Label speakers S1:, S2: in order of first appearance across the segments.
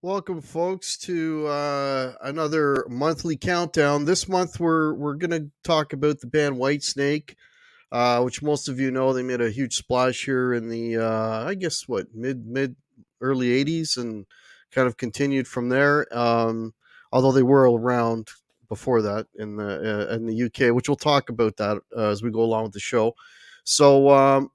S1: Welcome, folks, to another monthly countdown. This month, we're gonna talk about the band Whitesnake, which most of you know. They made a huge splash here in the I guess what mid early '80s, and kind of continued from there. Although they were around before that in the UK, which we'll talk about that as we go along with the show. So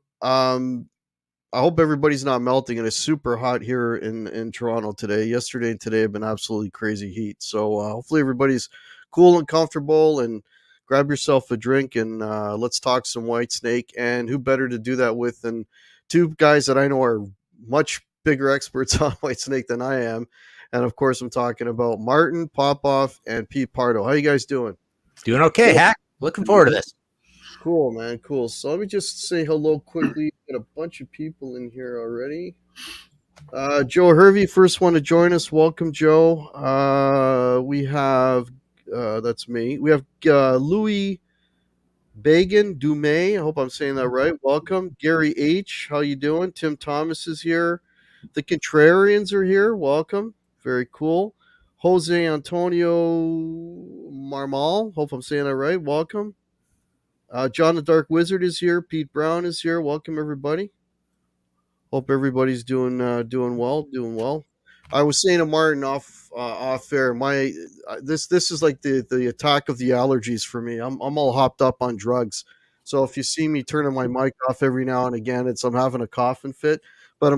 S1: I hope everybody's not melting. And it's super hot here in Toronto today. Yesterday and today have been absolutely crazy heat. So hopefully everybody's cool and comfortable, and grab yourself a drink, and let's talk some Whitesnake. And who better to do that with than two guys that I know are much bigger experts on Whitesnake than I am. And of course, I'm talking about Martin, Popoff, and Pete Pardo. How you guys doing?
S2: Doing okay, Hack. Looking forward to this.
S1: Cool, man. Cool. So let me just say hello quickly. Got a bunch of people in here already. Joe Hervey, first one to join us. Welcome, Joe. We have, that's me. We have Louis Bagan Dumay. I hope I'm saying that right. Welcome. Gary H. How you doing? Tim Thomas is here. The Contrarians are here. Welcome. Very cool. Jose Antonio Marmal. Hope I'm saying that right. Welcome. John the Dark Wizard is here. Pete Brown is here. Welcome, everybody. Hope everybody's doing well. I was saying to Martin off air, this is like the attack of the allergies for me. I'm all hopped up on drugs, so if you see me turning my mic off every now and again, I'm having a coughing fit. But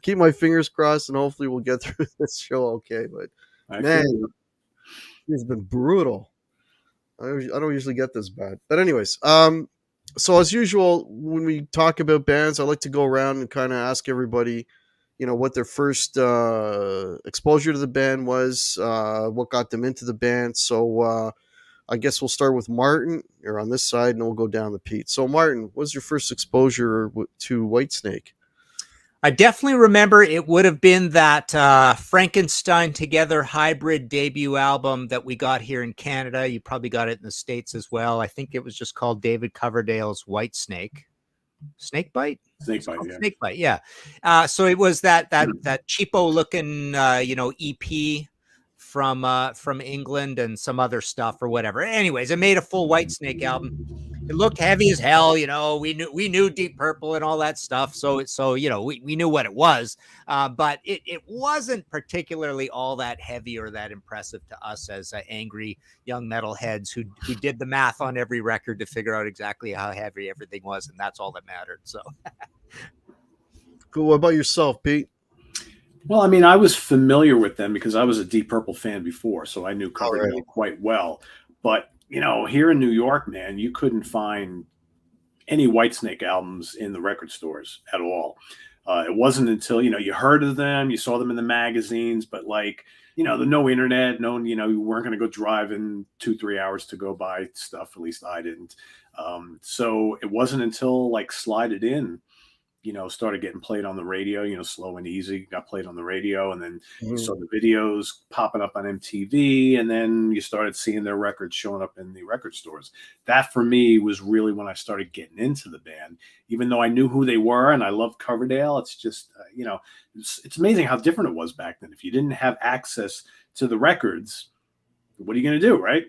S1: keep my fingers crossed, and hopefully we'll get through this show okay. But man, it's been brutal. I don't usually get this bad. But anyways, so as usual, when we talk about bands, I like to go around and kind of ask everybody, what their first exposure to the band was, what got them into the band. So I guess we'll start with Martin. You're on this side, and we'll go down to Pete. So Martin, what was your first exposure to Whitesnake?
S2: I definitely remember it would have been that Frankenstein Together hybrid debut album that we got here in Canada. You probably got it in the States as well. I think it was just called David Coverdale's Whitesnake. Snakebite? Snakebite, yeah. So it was that cheapo looking EP from England and some other stuff or whatever. Anyways, it made a full Whitesnake album. It looked heavy as hell, we knew Deep Purple and all that stuff. So we knew what it was, but it wasn't particularly all that heavy or that impressive to us as angry young metalheads who did the math on every record to figure out exactly how heavy everything was. And that's all that mattered. So
S1: cool. What about yourself, Pete?
S3: Well, I mean, I was familiar with them because I was a Deep Purple fan before, so I knew Coverdale quite well. But here in New York, man, you couldn't find any Whitesnake albums in the record stores at all. It wasn't until, you heard of them, you saw them in the magazines, but no internet, you weren't going to go driving 2-3 hours to go buy stuff. At least I didn't. So it wasn't until Slide It In, started getting played on the radio, Slow and Easy got played on the radio. And then you saw the videos popping up on MTV. And then you started seeing their records showing up in the record stores. That for me was really when I started getting into the band, even though I knew who they were and I loved Coverdale. It's just, it's amazing how different it was back then. If you didn't have access to the records, what are you going to do? Right.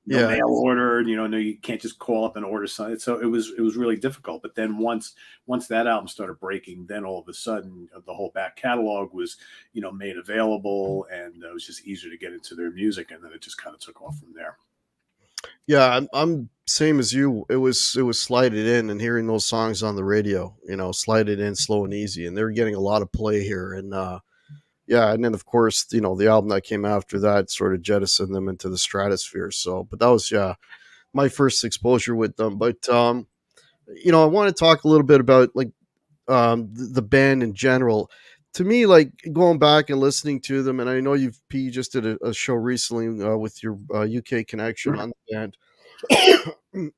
S3: Mail order, no, you can't just call up and order something. So it was really difficult. But then once that album started breaking, then all of a sudden the whole back catalog was, made available, and it was just easier to get into their music. And then it just kind of took off from there.
S1: Yeah, I'm same as you. It was Slide It In, and hearing those songs on the radio, Slide It In, Slow and Easy, and they're getting a lot of play here. And yeah, and then of course, the album that came after that sort of jettisoned them into the stratosphere. So, but that was, yeah, my first exposure with them. But I want to talk a little bit about like the band in general. To me, like going back and listening to them, and I know you just did a show recently with your UK connection on the band,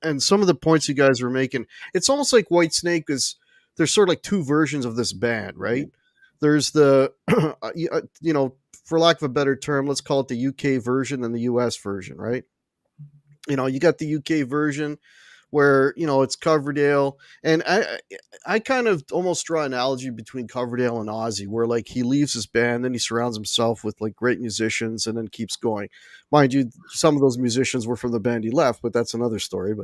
S1: and some of the points you guys were making, it's almost like Whitesnake is there's sort of like two versions of this band, right? There's the for lack of a better term, let's call it the UK version and the US version, right? You got the UK version where it's Coverdale, and I kind of almost draw an analogy between Coverdale and Ozzy, where like he leaves his band, then he surrounds himself with like great musicians, and then keeps going. Mind you, some of those musicians were from the band he left, but that's another story.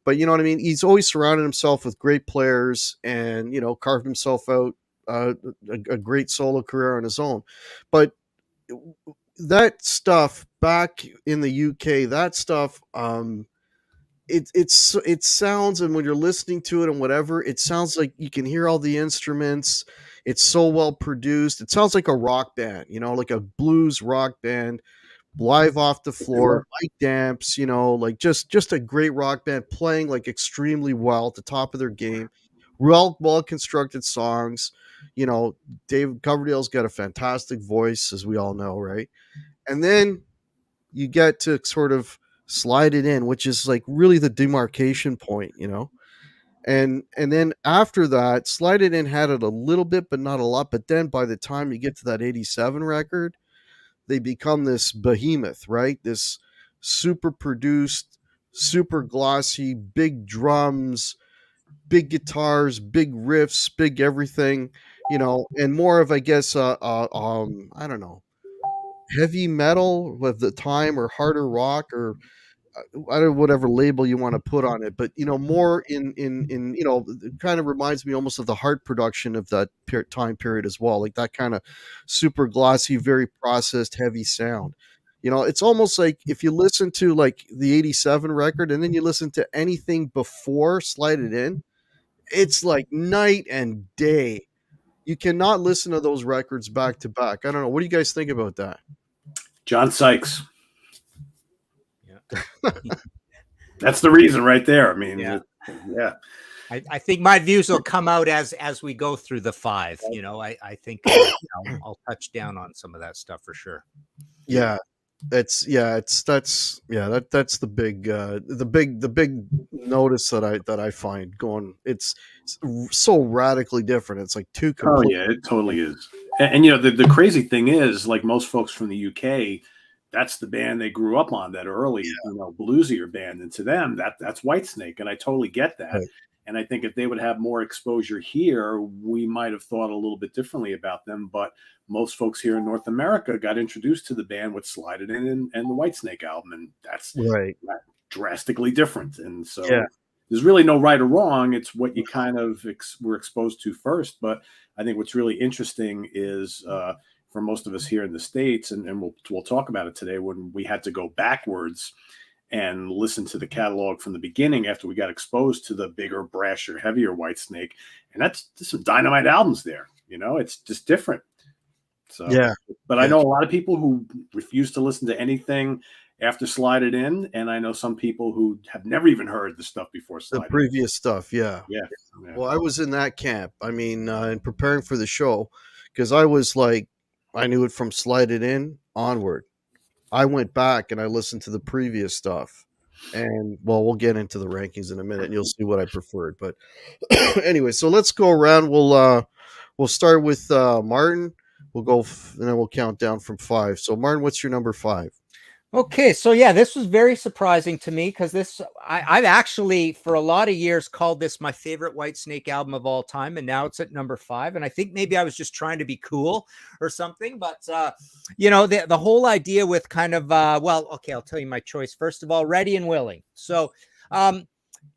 S1: But you know what I mean? He's always surrounded himself with great players, and carved himself out a great solo career on his own. But that stuff back in the UK, that stuff, it sounds, and when you're listening to it and whatever, it sounds like you can hear all the instruments. It's so well produced. It sounds like a rock band, like a blues rock band, live off the floor, mic damps, like just a great rock band playing like extremely well at the top of their game. Well constructed songs. Dave Coverdale's got a fantastic voice, as we all know, right? And then you get to sort of slide it in, which is like really the demarcation point, and then after that, Slide It In had it a little bit, but not a lot. But then by the time you get to that 87 record, they become this behemoth, right? This super produced, super glossy, big drums, big guitars, big riffs, big everything, and more of, I guess, I don't know, heavy metal with the time, or harder rock, or I don't whatever label you want to put on it, but more in it kind of reminds me almost of the Heart production of that time period as well, like that kind of super glossy, very processed, heavy sound. It's almost like if you listen to like the 87 record and then you listen to anything before Slide It In, it's like night and day. You cannot listen to those records back to back. I don't know. What do you guys think about that?
S3: John Sykes.
S2: Yeah.
S3: That's the reason right there. I mean,
S2: Yeah.
S3: yeah.
S2: I think my views will come out as we go through the five. I think I'll touch down on some of that stuff for sure.
S1: Yeah, that's the big notice that I find going. It's so radically different. It's like two complete.
S3: Oh yeah, it totally is. And the crazy thing is, like most folks from the UK, that's the band they grew up on, that early, bluesier band. And to them, that's Whitesnake. And I totally get that. Right. And I think if they would have more exposure here, we might have thought a little bit differently about them. But most folks here in North America got introduced to the band with Slide It In and the Whitesnake album. And that's
S1: right.
S3: Drastically different. And so there's really no right or wrong. It's what you kind of were exposed to first. But I think what's really interesting is for most of us here in the States, and we'll talk about it today, when we had to go backwards and listen to the catalog from the beginning after we got exposed to the bigger, brasher, heavier Whitesnake. And there's some dynamite albums there. It's just different. So, but I know a lot of people who refuse to listen to anything after Slide It In, and I know some people who have never even heard the stuff before Slide It In.
S1: The previous stuff, yeah. Well, I was in that camp. I mean, in preparing for the show, because I was like, I knew it from Slide It In onward. I went back and I listened to the previous stuff, and we'll get into the rankings in a minute, and you'll see what I preferred. But anyway, so let's go around. We'll start with Martin. We'll go and then we'll count down from 5. So Martin, what's your number 5?
S2: Okay, so this was very surprising to me, because I've actually for a lot of years called this my favorite Whitesnake album of all time, and now it's at number 5. And I think maybe I was just trying to be cool or something, but the whole idea with kind of I'll tell you my choice first of all. Ready and Willing. So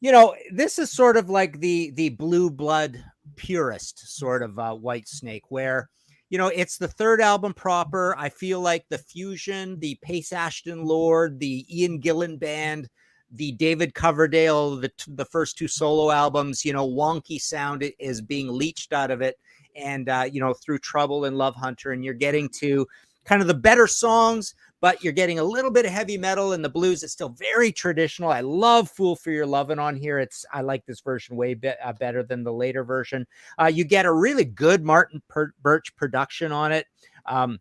S2: this is sort of like the blue blood purist sort of Whitesnake, where it's the third album proper. I feel like the fusion, the Pace Ashton Lord, the Ian Gillan band, the David Coverdale, the first 2 solo albums, wonky sound is being leached out of it. and through Trouble and Love Hunter, and you're getting to kind of the better songs, but you're getting a little bit of heavy metal, and the blues is still very traditional. I love Fool for Your Lovin' on here. I like this version way better than the later version. You get a really good Martin Birch production on it. A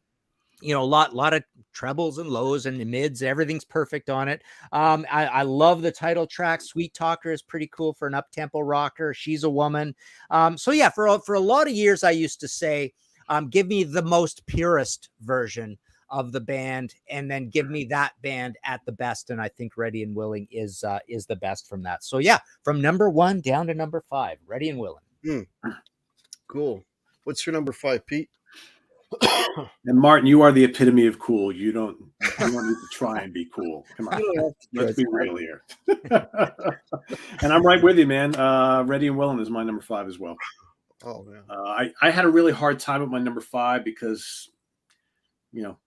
S2: lot of trebles and lows and mids. Everything's perfect on it. I love the title track. Sweet Talker is pretty cool for an up-tempo rocker. She's a Woman. So yeah, for a lot of years, I used to say, give me the most purest version of the band, and then give me that band at the best. And I think Ready and Willing is the best from that. So yeah, from number 1 down to number 5, Ready and Willing.
S1: Cool. What's your number 5, Pete?
S3: And Martin, you are the epitome of cool. You don't need to try and be cool. Come on, let's be real here. And I'm right with you, man. Ready and Willing is my number 5 as well.
S1: Oh man,
S3: I had a really hard time with my number 5 because,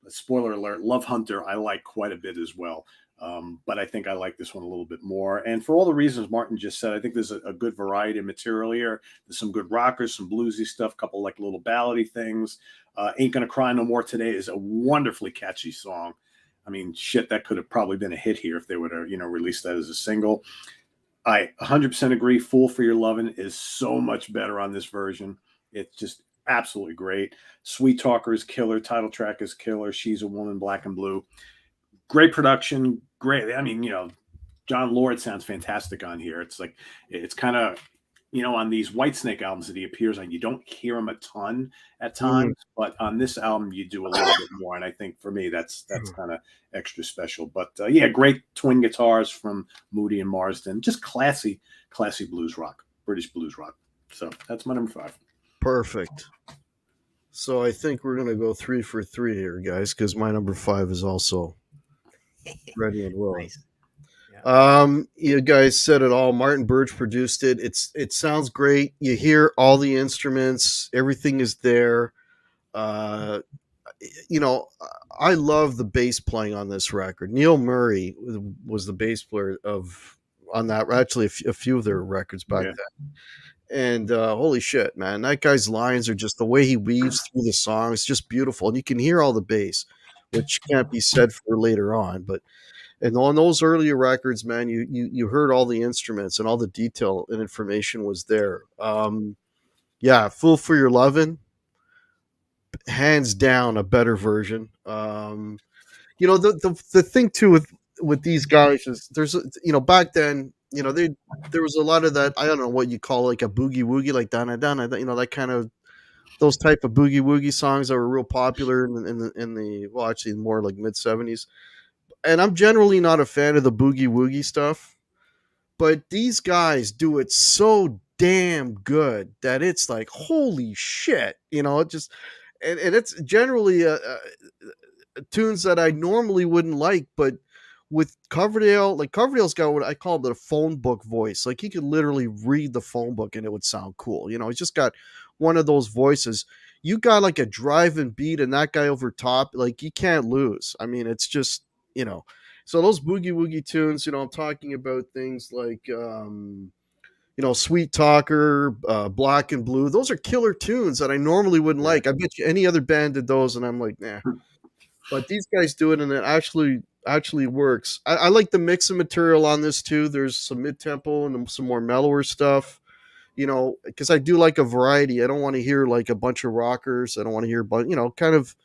S3: spoiler alert, Love Hunter I like quite a bit as well. But I think I like this one a little bit more. And for all the reasons Martin just said, I think there's a good variety of material here. There's some good rockers, some bluesy stuff, a couple like little ballady things. Ain't Gonna Cry No More Today is a wonderfully catchy song. I mean, shit, that could have probably been a hit here if they would have, released that as a single. I 100% agree. Fool for Your Lovin' is so much better on this version. It's just absolutely great. Sweet Talker is killer. Title track is killer. She's a Woman, Black and Blue. Great production. Great. I mean, John Lord sounds fantastic on here. It's like, it's kind of, on these Whitesnake albums that he appears on, you don't hear him a ton at times, but on this album you do a little bit more. And I think for me, that's kind of extra special. But yeah, great twin guitars from Moody and Marsden. Just classy blues rock, British blues rock. So that's my number 5.
S1: Perfect. So I think we're gonna go 3 for 3 here, guys, because my number 5 is also Ready and Willing.
S2: Nice.
S1: You guys said it all. Martin Birch produced it. It sounds great. You hear all the instruments. Everything is there. I love the bass playing on this record. Neil Murray was the bass player on that. Actually, a few of their records back then. And holy shit, man, that guy's lines are just the way he weaves through the song. It's just beautiful, and you can hear all the bass, which can't be said for later on, but. And on those earlier records, man, you heard all the instruments and all the detail and information was there. Fool for Your Lovin', hands down a better version. The thing too with these guys is there's back then there was a lot of that. I don't know what you call like a boogie woogie, like Donna Donna, that kind of those type of boogie woogie songs that were real popular in the actually more like mid 70s. And I'm generally not a fan of the boogie woogie stuff, but these guys do it so damn good that it's like, holy shit, it just, and it's generally tunes that I normally wouldn't like, but with Coverdale, like Coverdale's got what I call the phone book voice. Like he could literally read the phone book and it would sound cool. He's just got one of those voices. You got like a driving beat and that guy over top, like you can't lose. I mean, it's just, so those boogie woogie tunes, I'm talking about things like, Sweet Talker, Black and Blue. Those are killer tunes that I normally wouldn't like. I bet you any other band did those, and I'm like, nah. But these guys do it, and it actually works. I like the mix of material on this too. There's some mid tempo and some more mellower stuff. Because I do like a variety. I don't want to hear like a bunch of rockers. I don't want to hear, kind of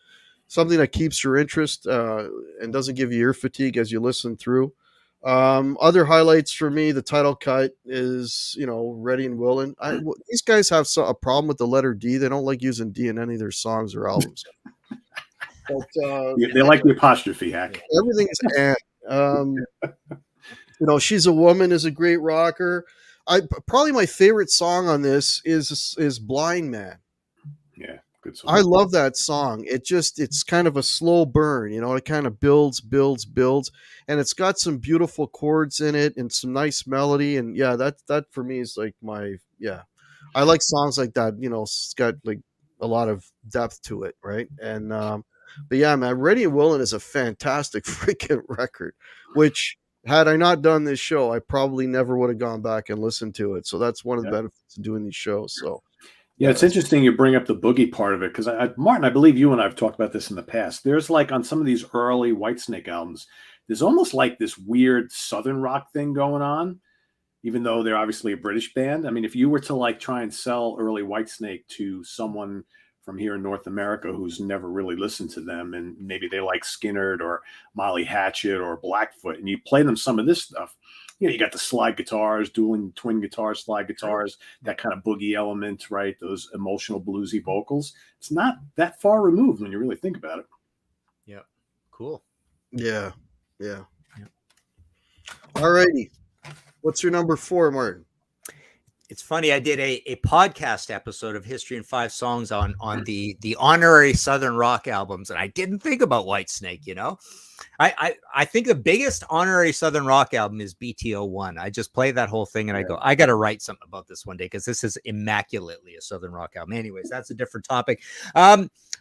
S1: something that keeps your interest and doesn't give you ear fatigue as you listen through. Other highlights for me, the title cut is, Ready and Willing. These guys have a problem with the letter D. They don't like using D in any of their songs or albums. But,
S3: they like the apostrophe hack.
S1: Everything is She's a Woman is a great rocker. Probably my favorite song on this is Blind Man.
S3: Yeah. Good song.
S1: I love that song. It's kind of a slow burn, it kind of builds, and it's got some beautiful chords in it and some nice melody. And yeah, that for me is like I like songs like that. It's got like a lot of depth to it. Right. And, but yeah, man, Ready and Willing is a fantastic freaking record, which had I not done this show, I probably never would have gone back and listened to it. So that's one of the benefits of doing these shows. So.
S3: Yeah, it's interesting you bring up the boogie part of it because Martin, I believe you and I've talked about this in the past. There's like on some of these early Whitesnake albums, there's almost like this weird Southern rock thing going on, even though they're obviously a British band. I mean, if you were to like try and sell early Whitesnake to someone from here in North America who's never really listened to them, and maybe they like Skinnerd or Molly Hatchet or Blackfoot, and you play them some of this stuff, you got the slide guitars, dueling twin guitars, slide guitars, that kind of boogie element, right? Those emotional bluesy vocals. It's not that far removed when you really think about it.
S2: Yeah. Cool.
S1: Yeah. All righty. What's your number 4, Martin?
S2: It's funny. I did a podcast episode of History in 5 Songs on the honorary Southern rock albums, and I didn't think about Whitesnake. I think the biggest honorary Southern rock album is BTO1. I just play that whole thing and I go, I got to write something about this one day because this is immaculately a Southern rock album. Anyways, that's a different topic.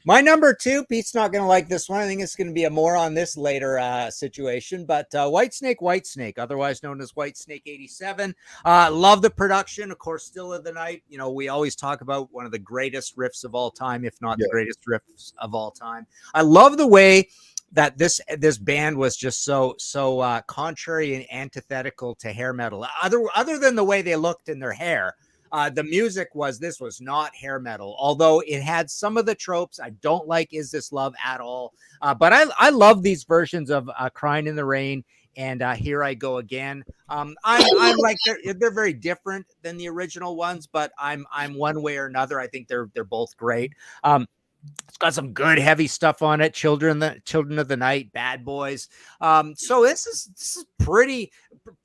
S2: My number 2, Pete's not going to like this one. I think it's going to be a more on this later situation, but Whitesnake, otherwise known as Whitesnake 87. Love the production, of course, Still of the Night. We always talk about one of the greatest riffs of all time, if not the greatest riffs of all time. I love the way that this band was just so contrary and antithetical to hair metal. Other than the way they looked in their hair, the music was not hair metal. Although it had some of the tropes I don't like Is This Love at all. But I love these versions of Crying in the Rain and Here I Go Again. I'm like they're very different than the original ones, but I'm one way or another. I think they're both great. It's got some good heavy stuff on it. Children of the Night, Bad Boys. So this is pretty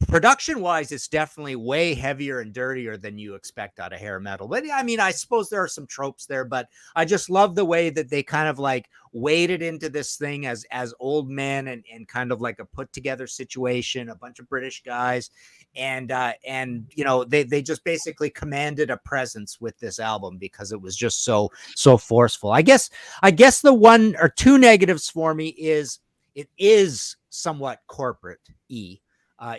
S2: production wise. It's definitely way heavier and dirtier than you expect out of hair metal. But I mean, I suppose there are some tropes there, but I just love the way that they kind of like waded into this thing as old men and kind of like a put together situation, a bunch of British guys. And they just basically commanded a presence with this album because it was just so forceful. I guess the 1 or 2 negatives for me is it is somewhat corporate-y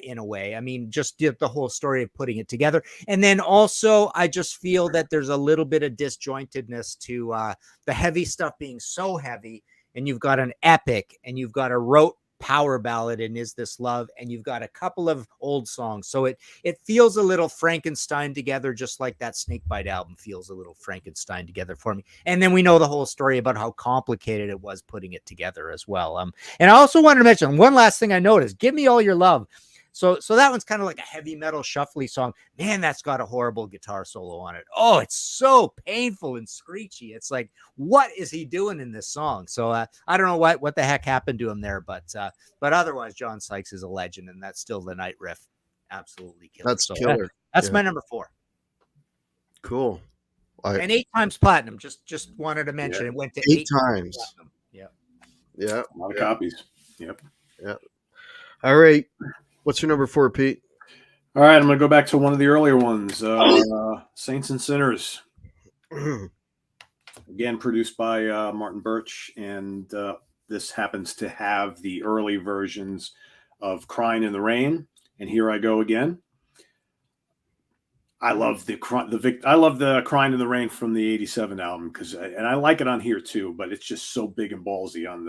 S2: in a way. I mean, just the whole story of putting it together. And then also I just feel that there's a little bit of disjointedness to the heavy stuff being so heavy, and you've got an epic and you've got a rote power ballad in Is This Love, and you've got a couple of old songs, so it feels a little Frankenstein together, just like that Snakebite album feels a little Frankenstein together for me. And then we know the whole story about how complicated it was putting it together as well. And I also wanted to mention one last thing I noticed: Give Me All Your Love. So that one's kind of like a heavy metal shuffly song. Man, that's got a horrible guitar solo on it. Oh, it's so painful and screechy. It's like, what is he doing in this song? So I don't know what the heck happened to him there, but otherwise, John Sykes is a legend, and that's Still the Night riff. Absolutely killer.
S1: That's killer.
S2: That's my number 4.
S1: Cool.
S2: And 8 times platinum. Just wanted to mention it went to
S1: 8 times.
S2: Platinum. Yeah.
S3: Yeah. A lot of copies. Yep.
S1: Yeah. All right. What's your number 4, Pete?
S3: All right, I'm going to go back to one of the earlier ones, Saints and Sinners. Again, produced by Martin Birch, and this happens to have the early versions of Crying in the Rain and Here I Go Again. I love the Crying in the Rain from the '87 album and I like it on here too, but it's just so big and ballsy on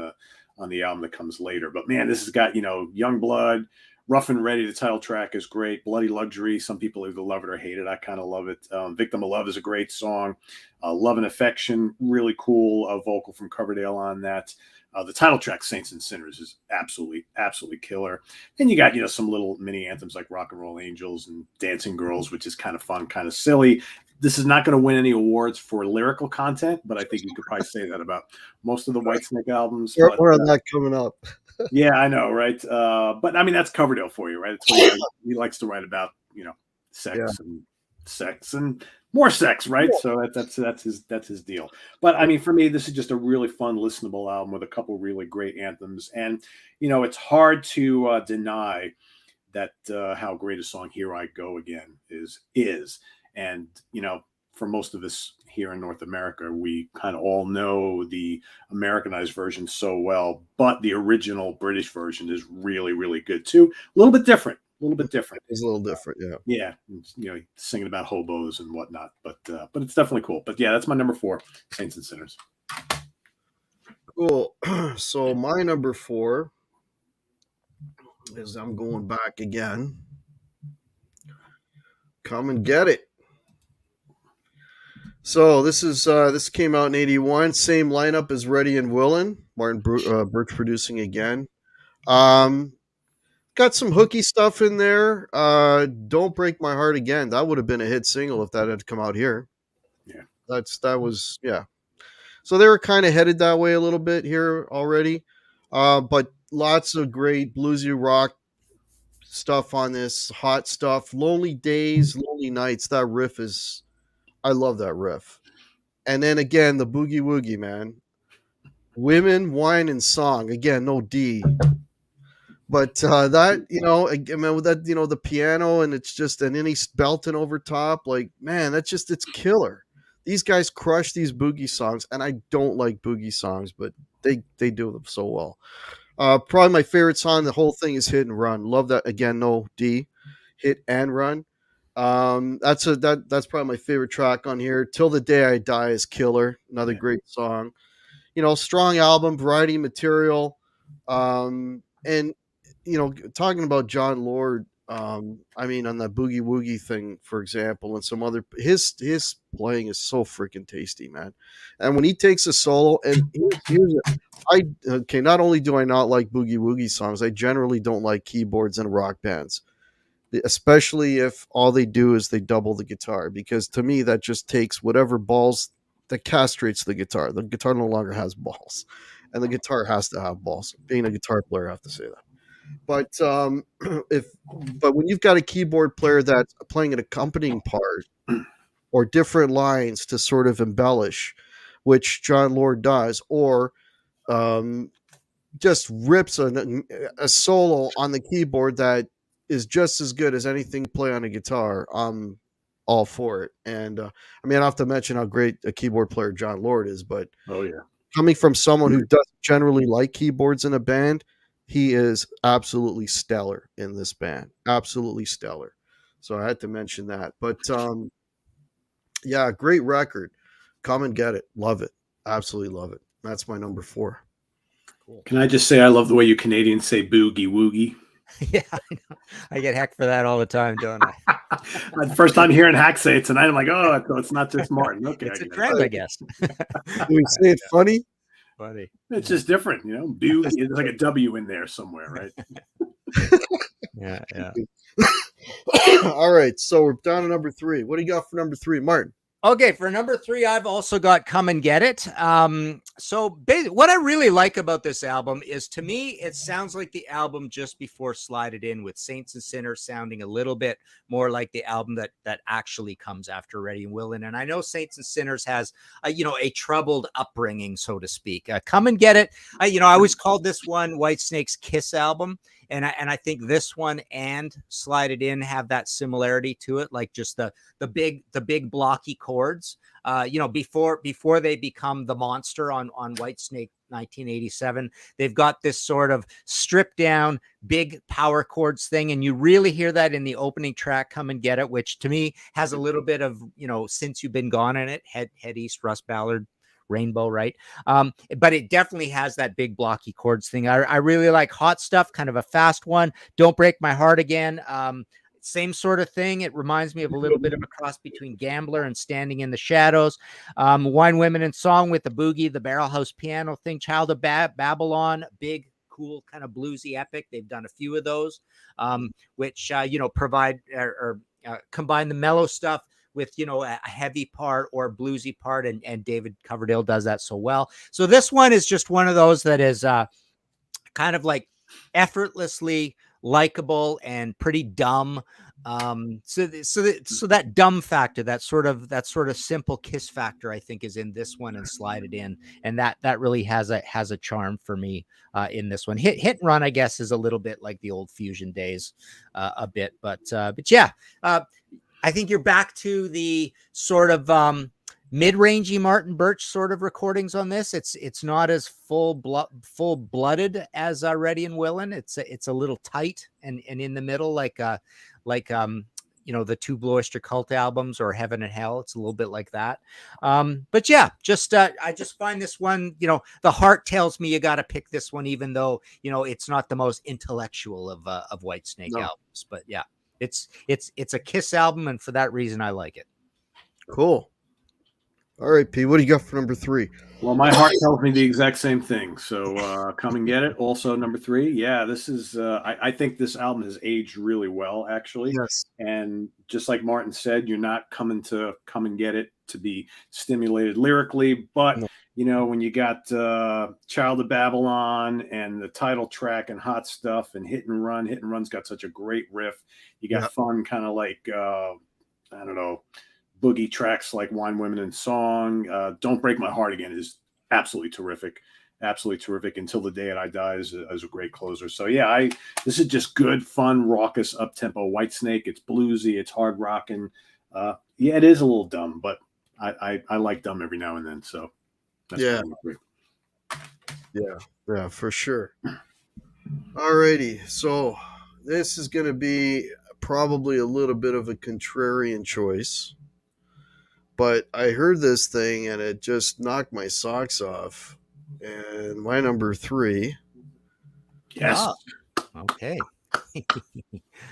S3: the album that comes later. But man, this has got Young Blood, Rough and Ready. The title track is great. Bloody Luxury. Some people either love it or hate it. I kind of love it. Victim of Love is a great song. Love and Affection, really cool vocal from Coverdale on that. The title track, Saints and Sinners, is absolutely killer. Then you got some little mini anthems like Rock and Roll Angels and Dancing Girls, which is kind of fun, kind of silly. This is not going to win any awards for lyrical content, but I think you could probably say that about most of the Whitesnake albums.
S1: We're on that coming up.
S3: Yeah, I know, right? But I mean, that's Coverdale for you, right? It's what he likes to write about, sex and more sex, right? So that's his deal. But I mean, for me, this is just a really fun, listenable album with a couple really great anthems, and it's hard to deny that how great a song "Here I Go Again" is, and for most of us here in North America, we kind of all know the Americanized version so well, but the original British version is really, really good too. A little bit different, little bit different.
S1: It's a little different, yeah.
S3: Yeah, you know, singing about hobos and whatnot, but it's definitely cool. But yeah, that's my number 4, Saints and Sinners.
S1: Cool. So my number 4 is, I'm going back again. Come and Get It. So this came out in '81. Same lineup as Ready and Willin'. Martin Birch producing again. Got some hooky stuff in there. Don't Break My Heart Again. That would have been a hit single if that had come out here.
S3: Yeah,
S1: that was, yeah. So they were kind of headed that way a little bit here already. But lots of great bluesy rock stuff on this. Hot stuff. Lonely Days, Lonely Nights. That riff is, I love that riff. And then again, the boogie woogie, man. Women, Wine, and Song. Again, no D. But that, you know, I mean, with that, you know, the piano, and it's just, and then he's belting over top. Like, man, that's just, it's killer. These guys crush these boogie songs, and I don't like boogie songs, but they do them so well. Probably my favorite song, the whole thing, is Hit and Run. Love that. Again, no D. Hit and Run. That's probably my favorite track on here. Till the Day I Die is killer. Another great song. You know, strong album, variety material. And you know, talking about John Lord, I mean, on the boogie woogie thing, for example, and some other, his playing is so freaking tasty, man. And when he takes a solo, and not only do I not like boogie woogie songs, I generally don't like keyboards in rock bands, especially if all they do is they double the guitar, because to me that just takes whatever balls, that castrates the guitar. The guitar no longer has balls, and the guitar has to have balls. Being a guitar player, I have to say that. But but when you've got a keyboard player that's playing an accompanying part or different lines to sort of embellish, which John Lord does, or just rips a solo on the keyboard that is just as good as anything you play on a guitar, I'm all for it. And I mean, I don't have to mention how great a keyboard player John Lord is, but
S3: oh yeah,
S1: coming from someone who doesn't generally like keyboards in a band, he is absolutely stellar in this band. Absolutely stellar. So I had to mention that. But yeah, great record. Come and Get It. Love it. Absolutely love it. That's my number 4.
S3: Cool. Can I just say I love the way you Canadians say boogie woogie?
S2: Yeah, I know. I get heck for that all the time, don't I?
S3: The first time hearing Hack say it tonight, I'm like, oh, so it's not just Martin. Okay,
S2: it's a trend, I guess.
S1: Do we say it funny?
S2: Funny.
S3: It's just different, you know. Boogie, there's like a W in there somewhere, right?
S2: Yeah.
S1: All right, so we're down to number 3. What do you got for number 3, Martin?
S2: Okay, for number 3, I've also got Come and Get It. So what I really like about this album is, to me, it sounds like the album just before Slide It In, with Saints and Sinners sounding a little bit more like the album that actually comes after Ready and Willin'. And I know Saints and Sinners has, a troubled upbringing, so to speak. Come and Get It. I always called this one Whitesnake's Kiss album. And I think this one and Slide It In have that similarity to it, like just the big blocky chords. Before they become the monster on Whitesnake 1987, they've got this sort of stripped down big power chords thing, and you really hear that in the opening track, Come and Get It, which to me has a little bit of Since You've Been Gone in it. Head East, Russ Ballard, Rainbow, right? But it definitely has that big blocky chords thing. I really like Hot Stuff, kind of a fast one. Don't Break My Heart Again. Same sort of thing. It reminds me of a little bit of a cross between Gambler and Standing in the Shadows. Wine, Women, and Song with the boogie, the barrel house piano thing. Child of Babylon, big, cool, kind of bluesy epic. They've done a few of those, which provide or combine the mellow stuff with a heavy part or bluesy part, and David Coverdale does that so well. So this one is just one of those that is kind of like effortlessly likable and pretty dumb. So that dumb factor, that sort of simple Kiss factor, I think, is in this one and Slide It In, and that really has a charm for me in this one. Hit and Run, I guess, is a little bit like the old Fusion days, a bit, but yeah. I think you're back to the sort of mid-rangey Martin Birch sort of recordings on this. It's not as full-blooded as Ready and Willin'. It's a little tight and in the middle, like the two Blue Oyster Cult albums or Heaven and Hell. It's a little bit like that. But yeah, I just find this one, the heart tells me you got to pick this one, even though, it's not the most intellectual of Whitesnake albums. But yeah, it's a Kiss album. And for that reason, I like it.
S1: Cool. All right, P, what do you got for number 3?
S3: Well, my heart tells me the exact same thing. So come and get it. Also, number 3. Yeah, this is, I think this album has aged really well, actually.
S1: Yes.
S3: And just like Martin said, you're not coming to come and get it to be stimulated lyrically. But, when you got Child of Babylon and the title track and Hot Stuff and Hit and Run's got such a great riff. You got fun kind of like, I don't know, boogie tracks like Wine, Women, and Song. Don't Break My Heart Again is absolutely terrific. Absolutely terrific. Until the Day I Die is a great closer. So yeah, this is just good, fun, raucous, up-tempo Whitesnake. It's bluesy, it's hard rocking. Yeah, it is a little dumb, but I like dumb every now and then. So that's great.
S1: Yeah, for sure. Alrighty, so this is going to be probably a little bit of a contrarian choice. But I heard this thing and it just knocked my socks off. And my number 3.
S3: Yes.
S2: Oh, okay.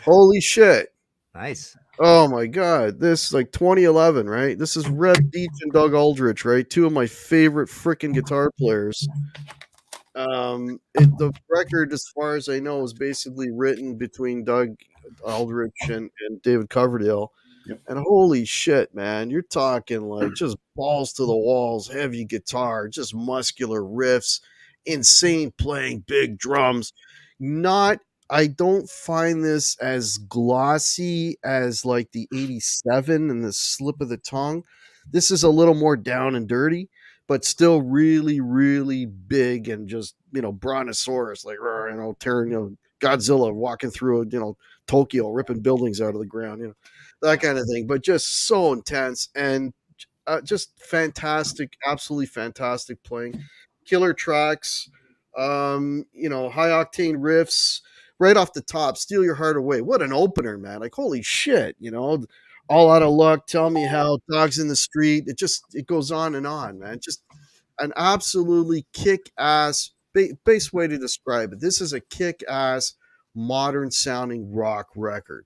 S1: Holy shit.
S2: Nice.
S1: Oh my God. This is like 2011, right? This is Red Beach and Doug Aldrich, right? 2 of my favorite freaking guitar players. The record, as far as I know, was basically written between Doug Aldrich and David Coverdale.
S3: Yep.
S1: And holy shit, man, you're talking like just balls to the walls, heavy guitar, just muscular riffs, insane playing, big drums. I don't find this as glossy as like the 87 and the Slip of the Tongue. This is a little more down and dirty, but still really, really big and just, brontosaurus, like, tearing, Godzilla walking through, Tokyo, ripping buildings out of the ground, that kind of thing, but just so intense and just fantastic, absolutely fantastic playing, killer tracks, high octane riffs right off the top, Steal Your Heart Away. What an opener, man. Like, holy shit, All Out of Luck, Tell Me How, Dogs in the Street. It goes on and on, man. Just an absolutely kick-ass, base way to describe it. This is a kick-ass, modern sounding rock record.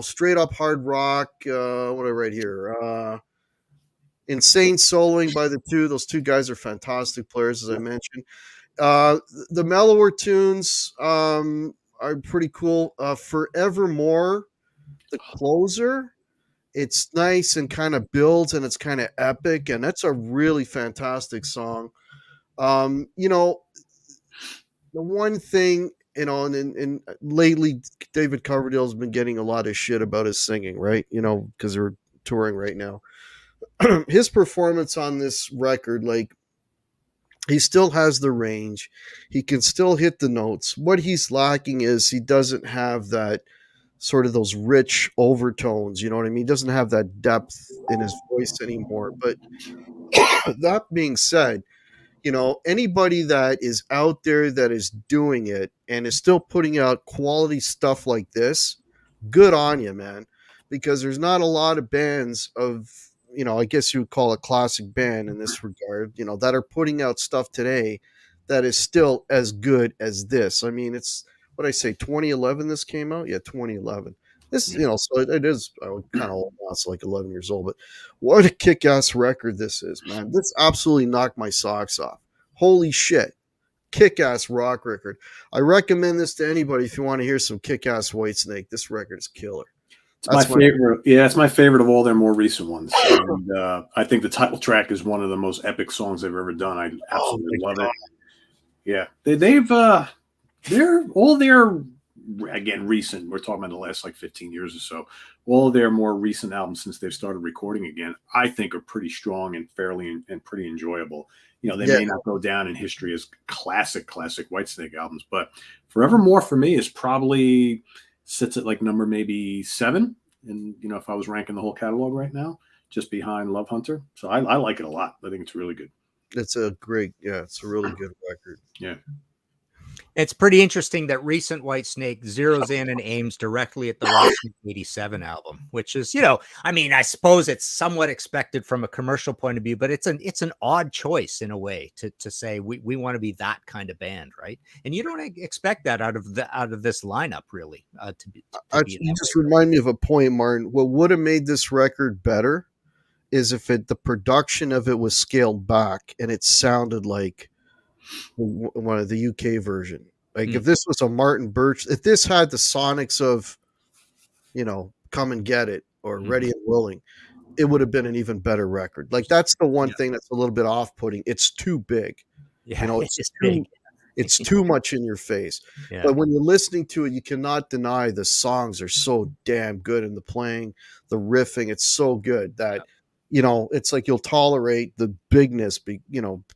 S1: Straight up hard rock. What do I write here? Insane soloing by those two guys are fantastic players, as I mentioned. The mellower tunes are pretty cool. Forevermore, the closer, it's nice and kind of builds and it's kind of epic, and that's a really fantastic song. The one thing, and lately David Coverdale's been getting a lot of shit about his singing, right? Because they're touring right now. His performance on this record, like, he still has the range. He can still hit the notes. What he's lacking is he doesn't have that sort of those rich overtones. You know what I mean? He doesn't have that depth in his voice anymore. But that being said, anybody that is out there that is doing it and is still putting out quality stuff like this, good on you, man. Because there's not a lot of bands of, I guess you would call it classic band in this regard, that are putting out stuff today that is still as good as this. I mean, it's what I say, 2011 this came out? Yeah, 2011. This, so it is kind of old now. It's like 11 years old, but what a kick-ass record this is, man. This absolutely knocked my socks off. Holy shit. Kick-ass rock record. I recommend this to anybody if you want to hear some kick-ass Whitesnake. This record is killer.
S3: It's my favorite. Yeah, it's my favorite of all their more recent ones. And I think the title track is one of the most epic songs they've ever done. I absolutely love it. Yeah, they're all their, again, recent. We're talking about the last like 15 years or so. All of their more recent albums since they've started recording again, I think, are pretty strong and fairly and pretty enjoyable. They may not go down in history as classic Whitesnake albums, but Forevermore for me is probably sits at like number maybe 7. And if I was ranking the whole catalog right now, just behind Love Hunter. So I like it a lot. I think it's really good.
S1: It's a really good record.
S3: Yeah.
S2: It's pretty interesting that recent Whitesnake zeroes in and aims directly at the Whitesnake 87 album, which is, I mean, I suppose it's somewhat expected from a commercial point of view, but it's an odd choice in a way to say we want to be that kind of band, right? And you don't expect that out of this lineup, really.
S1: You just remind me of a point, Martin. What would have made this record better is if the production of it was scaled back and it sounded like one of the UK version. Like if this was a Martin Birch, if this had the sonics of, Come and Get It or Ready and Willing, it would have been an even better record. Like that's the one thing that's a little bit off-putting. It's too big.
S2: Yeah,
S1: it's big. It's too much in your face.
S2: Yeah.
S1: But when you're listening to it, you cannot deny the songs are so damn good, and the playing, the riffing, it's so good that it's like you'll tolerate the bigness,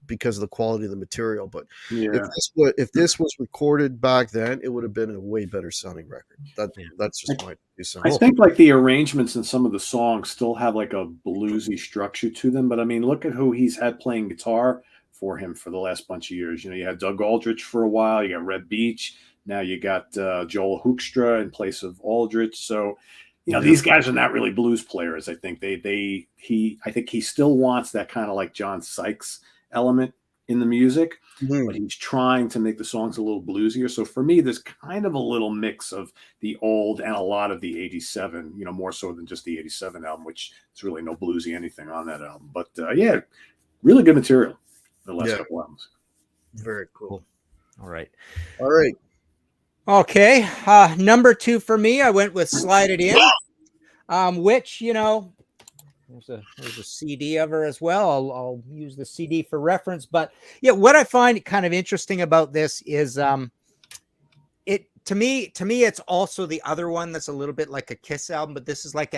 S1: because of the quality of the material. But if this was recorded back then, it would have been a way better sounding record. That's just my 2 cents.
S3: I think like the arrangements in some of the songs still have like a bluesy structure to them. But I mean, look at who he's had playing guitar for him for the last bunch of years. You had Doug Aldrich for a while. You got Red Beach. Now you got Joel Hoekstra in place of Aldrich. So, these guys are not really blues players. I think I think he still wants that kind of like John Sykes element in the music, but he's trying to make the songs a little bluesier. So for me, there's kind of a little mix of the old and a lot of the 87, more so than just the 87 album, which is really no bluesy anything on that album. But really good material the last couple albums.
S1: Very cool.
S2: All right.
S1: Okay.
S2: Number 2 for me, I went with Slide It In, which, there's a CD of her as well. I'll use the CD for reference. But what I find kind of interesting about this is to me, it's also the other one that's a little bit like a Kiss album, but this is like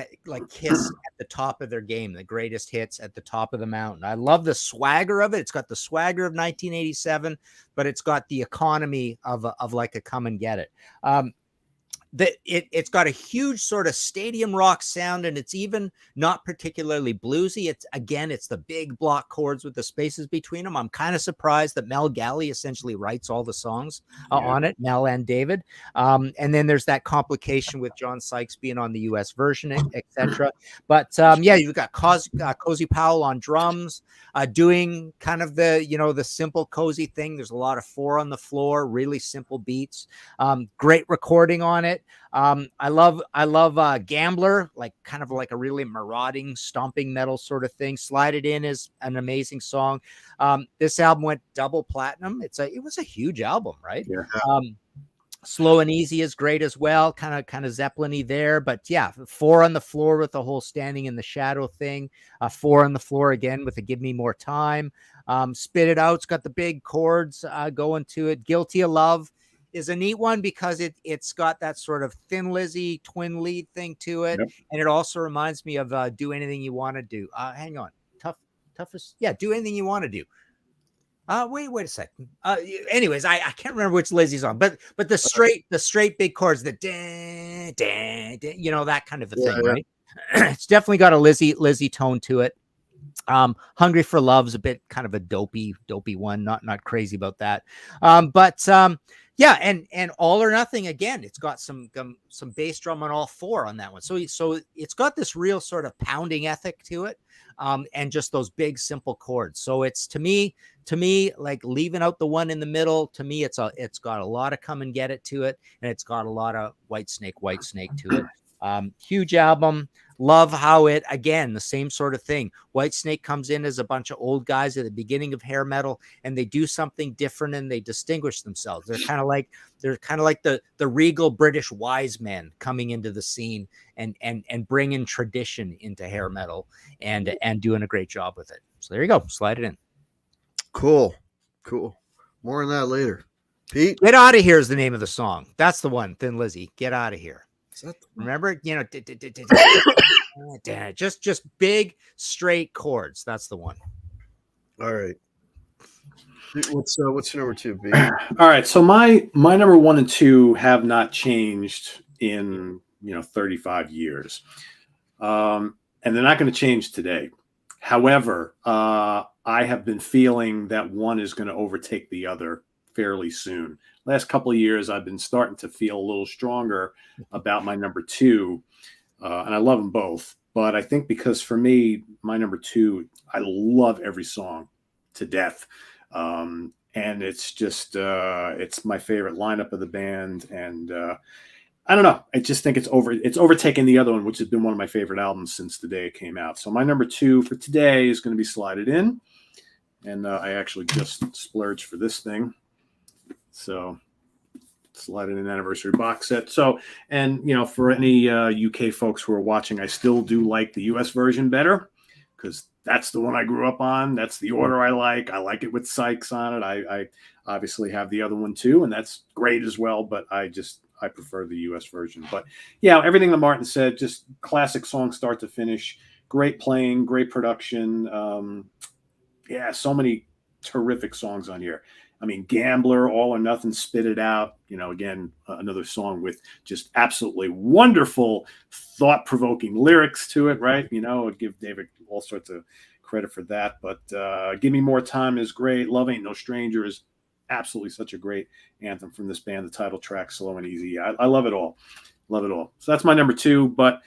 S2: Kiss at the top of their game, the greatest hits at the top of the mountain. I love the swagger of it. It's got the swagger of 1987, but it's got the economy of like a Come and Get It. It's got a huge sort of stadium rock sound, and it's even not particularly bluesy. It's the big block chords with the spaces between them. I'm kind of surprised that Mel Galley essentially writes all the songs on it, Mel and David. And then there's that complication with John Sykes being on the US version, etc. But you've got Cozy Powell on drums, doing kind of the simple cozy thing. There's a lot of 4 on the floor, really simple beats. Great recording on it. I love Gambler, like kind of like a really marauding, stomping metal sort of thing. Slide It In is an amazing song. This album went double platinum. It was a huge album, right?
S3: Yeah.
S2: Slow and Easy is great as well, kind of Zeppelin-y there. But 4 on the floor with the whole standing in the shadow thing. 4 on the floor again with a Give Me More Time. Spit It Out's got the big chords going to it. Guilty of Love is a neat one because it's got that sort of Thin Lizzy twin lead thing to it. Yep. And it also reminds me of Do Anything You Want to Do. Hang on. Toughest. Yeah. Do Anything You Want to Do. Wait a second. Anyways, I can't remember which Lizzie's on, but the straight big chords, the that kind of a thing, right? It's definitely got a Lizzie tone to it. Hungry for Love's a bit kind of a dopey one, not crazy about that. And All or Nothing, again, it's got some bass drum on all 4 on that one. So it's got this real sort of pounding ethic to it, and just those big simple chords. So it's to me like leaving out the one in the middle. To me, it's got a lot of Come and Get It to it, and it's got a lot of Whitesnake to it. Huge album. Love how it, again, the same sort of thing. Whitesnake comes in as a bunch of old guys at the beginning of hair metal, and they do something different and they distinguish themselves. They're kind of like the regal British wise men coming into the scene and bringing tradition into hair metal and doing a great job with it. So there you go. Slide It In.
S1: Cool. More on that later. Pete?
S2: Get Out of Here is the name of the song. That's the one, Thin Lizzy. Get Out of Here. Remember, just big straight chords. That's the one.
S1: All right. What's your number 2, B?
S3: All right. So my number 1 and 2 have not changed in 35 years. and they're not going to change today. However, I have been feeling that one is going to overtake the other fairly soon. Last couple of years, I've been starting to feel a little stronger about my number two, and I love them both. But I think because for me, my number two, I love every song to death. And it's just, it's my favorite lineup of the band. And I don't know. I just think it's overtaken the other one, which has been one of my favorite albums since the day it came out. So my number two for today is going to be Slide It In. And I actually just splurged for this thing. So Slide It In anniversary box set. So, and for any UK folks who are watching, I still do like the US version better because that's the one I grew up on. That's the order I like. I like it with Sykes on it. I obviously have the other one too, and that's great as well. But I prefer the US version. But yeah, everything that Martin said, just classic song start to finish. Great playing, great production. Yeah, so many terrific songs on here. I mean, Gambler, All or Nothing, Spit It Out. Again, another song with just absolutely wonderful, thought-provoking lyrics to it, right? I'd give David all sorts of credit for that. But Give Me More Time is great. Love Ain't No Stranger is absolutely such a great anthem from this band. The title track, Slow and Easy. I love it all. Love it all. So that's my number two. But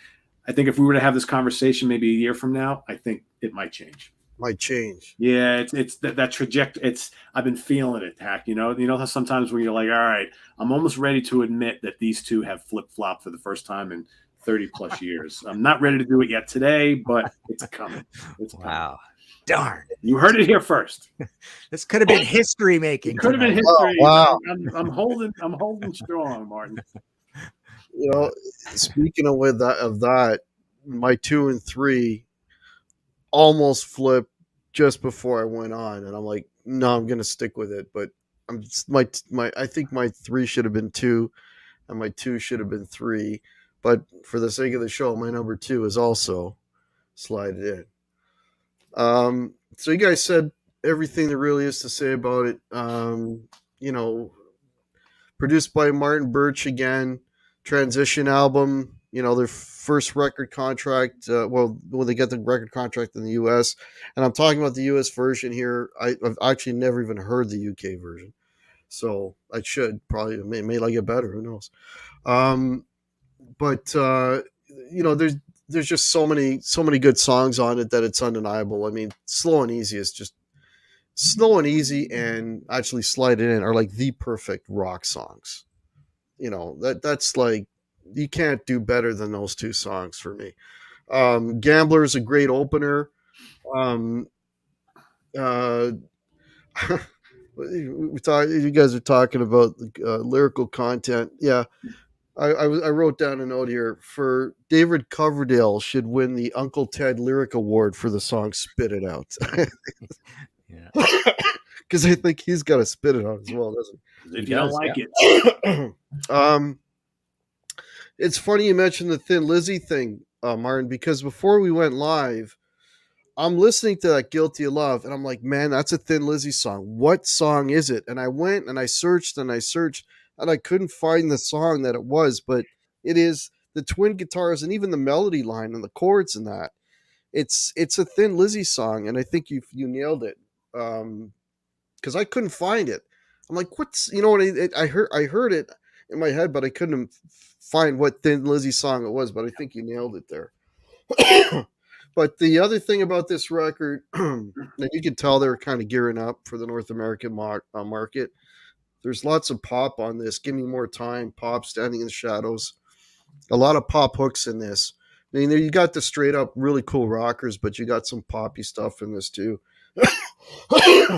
S3: I think if we were to have this conversation maybe a year from now, I think it might change.
S1: Might change.
S3: Yeah, it's that trajectory. I've been feeling it, Hack. You know how sometimes when you're like, all right, I'm almost ready to admit that these two have flip-flopped for the first time in 30 plus years. I'm not ready to do it yet today, but it's coming. It's coming.
S2: Wow. Darn.
S3: You heard it here first.
S2: This could have been history making.
S3: It could have been history. Wow. I'm holding strong, Martin.
S1: Speaking of that, my 2 and 3 almost flipped just before I went on, and I'm like, no, I'm gonna stick with it. But I think my 3 should have been 2, and my 2 should have been 3. But for the sake of the show, my number 2 is also Slide It In. So you guys said everything there really is to say about it. Produced by Martin Birch again, transition album. Their first record contract. When they get the record contract in the U.S., and I'm talking about the U.S. version here. I've actually never even heard the UK version, so I should probably may like it better. Who knows? But there's just so many good songs on it that it's undeniable. I mean, Slow and Easy is just Slow and Easy, and actually Slide It In are like the perfect rock songs. That's like, you can't do better than those two songs for me. Gambler is a great opener. You guys are talking about lyrical content. Yeah. I wrote down a note here for David Coverdale should win the Uncle Ted Lyric Award for the song Spit It Out.
S2: Yeah.
S1: Because I think he's got to spit it out as well, doesn't
S3: he? If you don't like it.
S1: It's funny you mentioned the Thin Lizzy thing, Martin, because before we went live, I'm listening to that Guilty of Love, and I'm like, man, that's a Thin Lizzy song. What song is it? And I went and I searched, and I couldn't find the song that it was, but it is the twin guitars and even the melody line and the chords in that. It's a Thin Lizzy song, and I think you nailed it. Because I couldn't find it. I'm like, I heard it in my head, but I couldn't find what Thin Lizzy song it was. But I think you nailed it there. But the other thing about this record, that you can tell they're kind of gearing up for the North American market. There's lots of pop on this. Give Me More Time, pop, Standing in the Shadows. A lot of pop hooks in this. I mean, you got the straight up really cool rockers, but you got some poppy stuff in this too.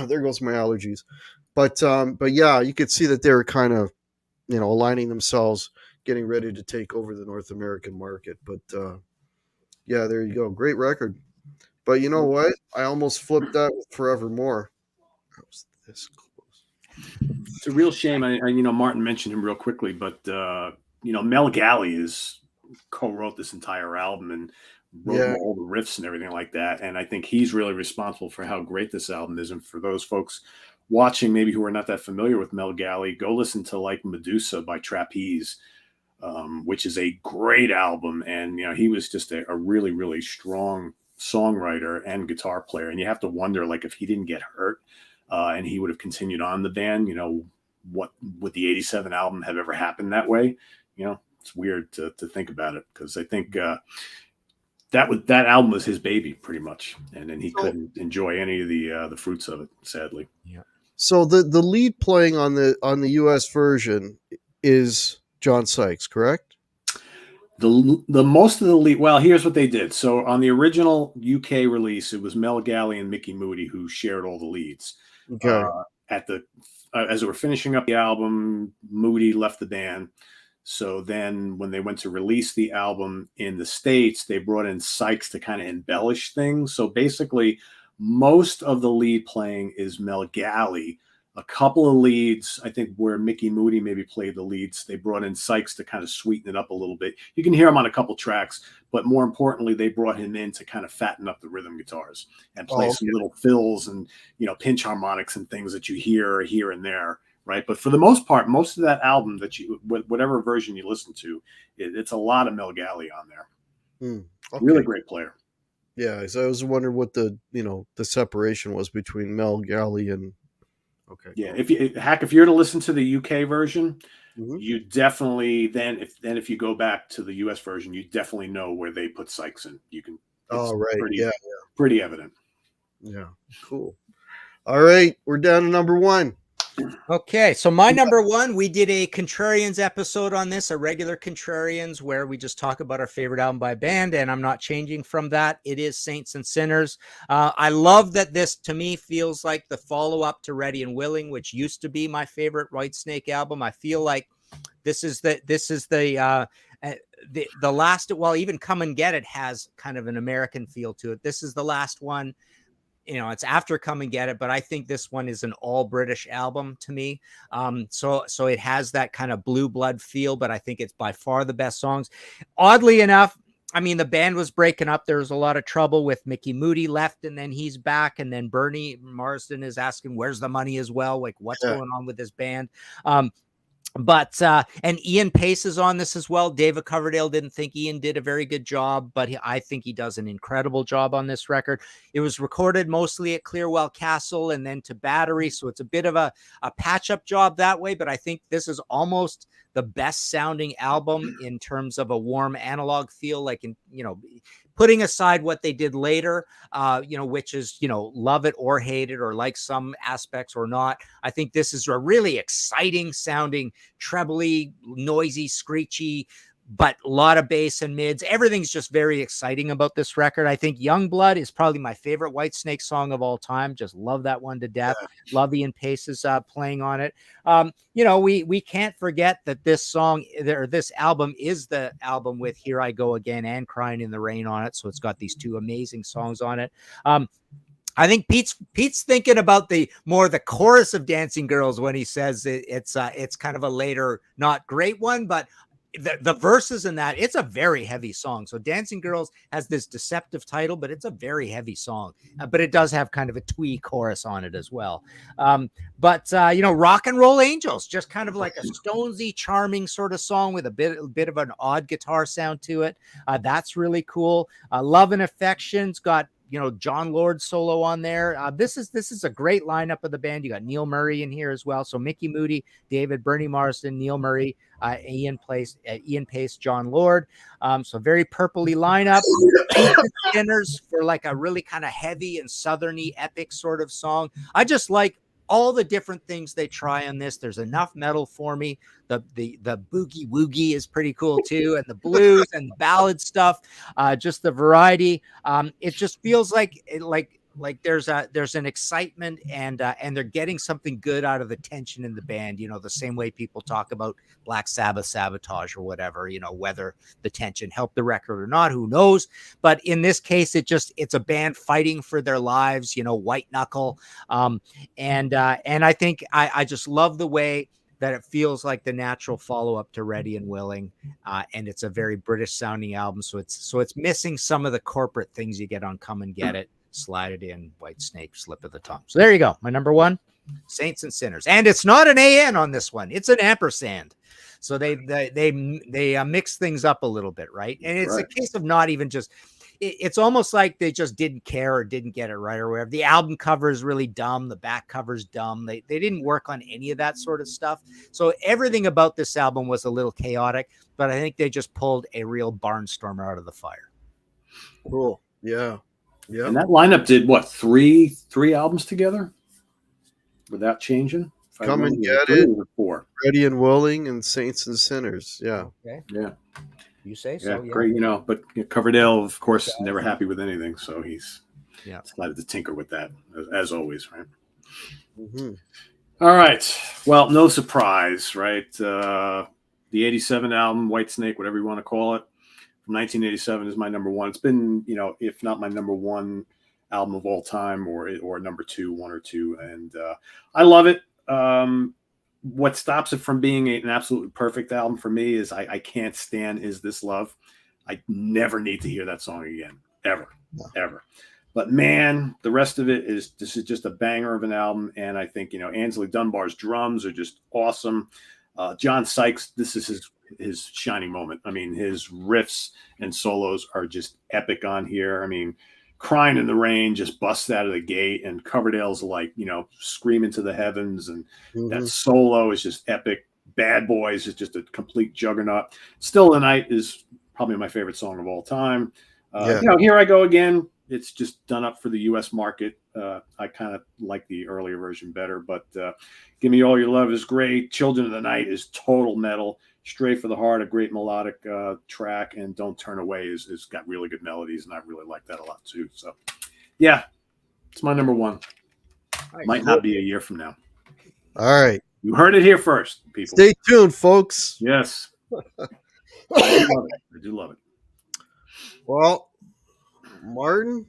S1: There goes my allergies. But yeah, you could see that they were kind of, aligning themselves, getting ready to take over the North American market. But yeah, there you go. Great record. But you know what? I almost flipped that with Forevermore. I was this close.
S3: It's a real shame. Martin mentioned him real quickly, but Mel Galley co-wrote this entire album and wrote all the riffs and everything like that. And I think he's really responsible for how great this album is. And for those folks watching, maybe who are not that familiar with Mel Galley, go listen to like Medusa by Trapeze. which is a great album. And, he was just a really, really strong songwriter and guitar player. And you have to wonder, like, if he didn't get hurt and he would have continued on the band, what would the 87 album have ever happened that way? It's weird to think about it, because I think that album was his baby pretty much. And then he couldn't enjoy any of the fruits of it, sadly.
S2: Yeah.
S1: So the lead playing on the US version is John Sykes, correct?
S3: The most of the lead. Well, here's what they did. So on the original UK release, it was Mel Galley and Mickey Moody who shared all the leads.
S1: Okay.
S3: As they were finishing up the album, Moody left the band. So then when they went to release the album in the States, they brought in Sykes to kind of embellish things. So basically, most of the lead playing is Mel Galley. A couple of leads, I think, where Mickey Moody maybe played the leads, they brought in Sykes to kind of sweeten it up a little bit. You can hear him on a couple tracks, but more importantly, they brought him in to kind of fatten up the rrhythm guitars and play some little fills and, pinch harmonics and things that you hear here and there, right? But for the most part, most of that album whatever version you listen to, it's a lot of Mel Galley on there. Really great player.
S1: Yeah, so I was wondering what the separation was between Mel Galley and. Okay.
S3: Yeah, if you're to listen to the UK version, you definitely if you go back to the US version, you definitely know where they put Sykes in. You can. Pretty evident.
S1: Yeah, cool. All right, we're down to number one.
S2: Okay, so my number one, we did a Contrarians episode on this, a regular Contrarians, where we just talk about our favorite album by band, and I'm not changing from that. It is Saints and Sinners. I love that this, to me, feels like the follow-up to Ready and Willing, which used to be my favorite Whitesnake album. I feel like this is the last. Well, even Come and Get It has kind of an American feel to it. This is the last one. It's after Come and Get It, but I think this one is an all British album to me. So it has that kind of blue blood feel, but I think it's by far the best songs. Oddly enough, I mean, the band was breaking up. There was a lot of trouble with Mickey Moody left, and then he's back. And then Bernie Marsden is asking, where's the money as well? Like, what's going on with this band? But and Ian Pace is on this as well. David Coverdale didn't think Ian did a very good job, but I think he does an incredible job on this record. It was recorded mostly at Clearwell Castle and then to Battery, so it's a bit of a patch-up job that way, but I think this is almost the best sounding album in terms of a warm analog feel, like putting aside what they did later, which is, love it or hate it or like some aspects or not. I think this is a really exciting sounding, trebly, noisy, screechy, but a lot of bass and mids. Everything's just very exciting about this record. I think Youngblood is probably my favorite Whitesnake song of all time. Just love that one to death. Love Ian Pace's playing on it. We can't forget that this album is the album with Here I Go Again and Crying in the Rain on it. So it's got these two amazing songs on it. I think Pete's thinking about the chorus of Dancing Girls when he says it's kind of a later, not great one, but the verses in that, it's a very heavy song. So Dancing Girls has this deceptive title, but it's a very heavy song, but it does have kind of a twee chorus on it as well. But Rock and Roll Angels, just kind of like a Stonesy, charming sort of song with a bit of an odd guitar sound to it. That's really cool. Love and Affection's got John Lord solo on there. This is a great lineup of the band. You got Neil Murray in here as well. So Mickey Moody, David, Bernie Marsden, Neil Murray, Ian Pace, John Lord. So very purpley lineup. Sinners for like a really kind of heavy and southerny epic sort of song. I just like all the different things they try on this. There's enough metal for me. The boogie woogie is pretty cool too, and the blues and the ballad stuff. Just the variety. It just feels like there's an excitement and they're getting something good out of the tension in the band. The same way people talk about Black Sabbath Sabotage or whatever. Whether the tension helped the record or not, who knows? But in this case, it's a band fighting for their lives. White knuckle. And I think I just love the way that it feels like the natural follow-up to Ready and Willing, and it's a very British sounding album. So it's missing some of the corporate things you get on Come and Get It, Slide It In, Whitesnake, Slip of the Tongue. So there you go, my number one, Saints and Sinners, and it's not an AN on this one; it's an ampersand. So they mix things up a little bit, right? And it's a case of not even just. It's almost like they just didn't care or didn't get it right or whatever. The album cover is really dumb. The back cover's dumb. They didn't work on any of that sort of stuff. So everything about this album was a little chaotic, but I think they just pulled a real barnstormer out of the fire.
S1: Cool. Yeah. Yeah.
S3: And that lineup did what, three albums together without changing?
S1: Come and Get It, Ready and Willing, and Saints and Sinners. Yeah.
S2: Okay.
S3: Yeah.
S2: You say so.
S3: Yeah, great. But Coverdale, of course, never happy with anything, so he's decided to tinker with that as always, right?
S1: Mm-hmm.
S3: All right. Well, no surprise, right? The '87 album, Whitesnake, whatever you want to call it, from 1987 is my number one. It's been, if not my number one album of all time, or number two, one or two, and I love it. What stops it from being an absolutely perfect album for me is I can't stand Is This Love. I never need to hear that song again, ever. But man, the rest of it is just a banger of an album. And I think, Ansley Dunbar's drums are just awesome. John Sykes, this is his shining moment. I mean, his riffs and solos are just epic on here. I mean, Crying in the Rain just busts out of the gate, and Coverdale's like, screaming to the heavens, and that solo is just epic. Bad Boys is just a complete juggernaut. Still the Night is probably my favorite song of all time. Here I Go Again, it's just done up for the U.S. market. I kind of like the earlier version better, but Give Me All Your Love is great. Children of the Night is total metal. Straight for the Heart, a great melodic track, and Don't Turn Away is got really good melodies, and I really like that a lot too. So, yeah, it's my number one. Might not be a year from now.
S1: All right.
S3: You heard it here first, people.
S1: Stay tuned, folks.
S3: Yes. I do love it.
S1: Well, Martin,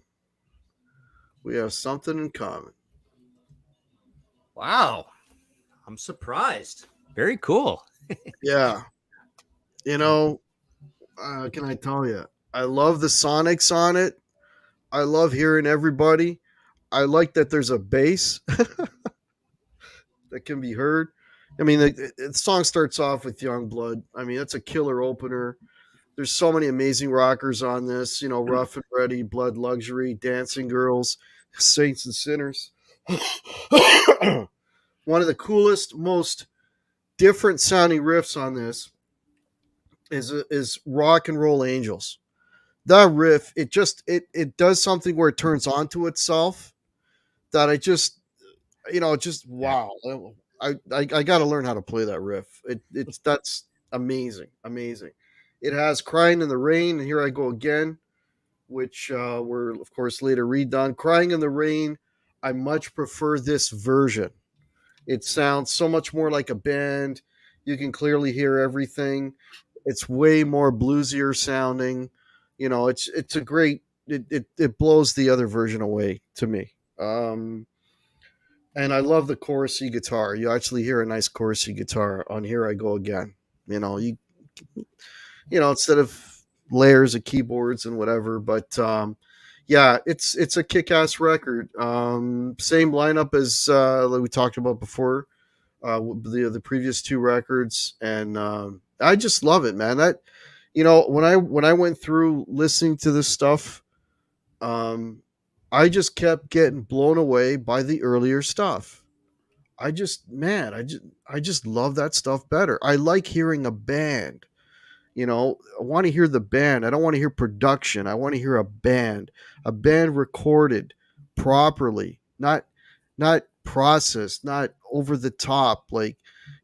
S1: we have something in common.
S2: Wow. I'm surprised. Very cool.
S1: Yeah. Can I tell you? I love the sonics on it. I love hearing everybody. I like that there's a bass that can be heard. I mean, the song starts off with Young Blood. I mean, that's a killer opener. There's so many amazing rockers on this, Rough and Ready, Blood Luxury, Dancing Girls, Saints and Sinners. One of the coolest, most different sounding riffs on this is Rock and Roll Angels. That riff, it does something where it turns onto itself that I just, wow. I got to learn how to play that riff. That's amazing. It has Crying in the Rain, and Here I Go Again, which were, of course, later redone. Crying in the Rain, I much prefer this version. It sounds so much more like a band. You can clearly hear everything. It's way more bluesier sounding. It's a great. It blows the other version away to me. And I love the chorusy guitar. You actually hear a nice chorusy guitar on Here I Go Again. Instead of layers of keyboards and whatever. But it's a kick-ass record. Same lineup as like we talked about before, the previous two records, and I just love it, man. That when I went through listening to this stuff, I just kept getting blown away by the earlier stuff. I just love that stuff better. I like hearing a band. I want to hear the band. I don't want to hear production. I want to hear a band recorded properly, not processed, not over the top. Like,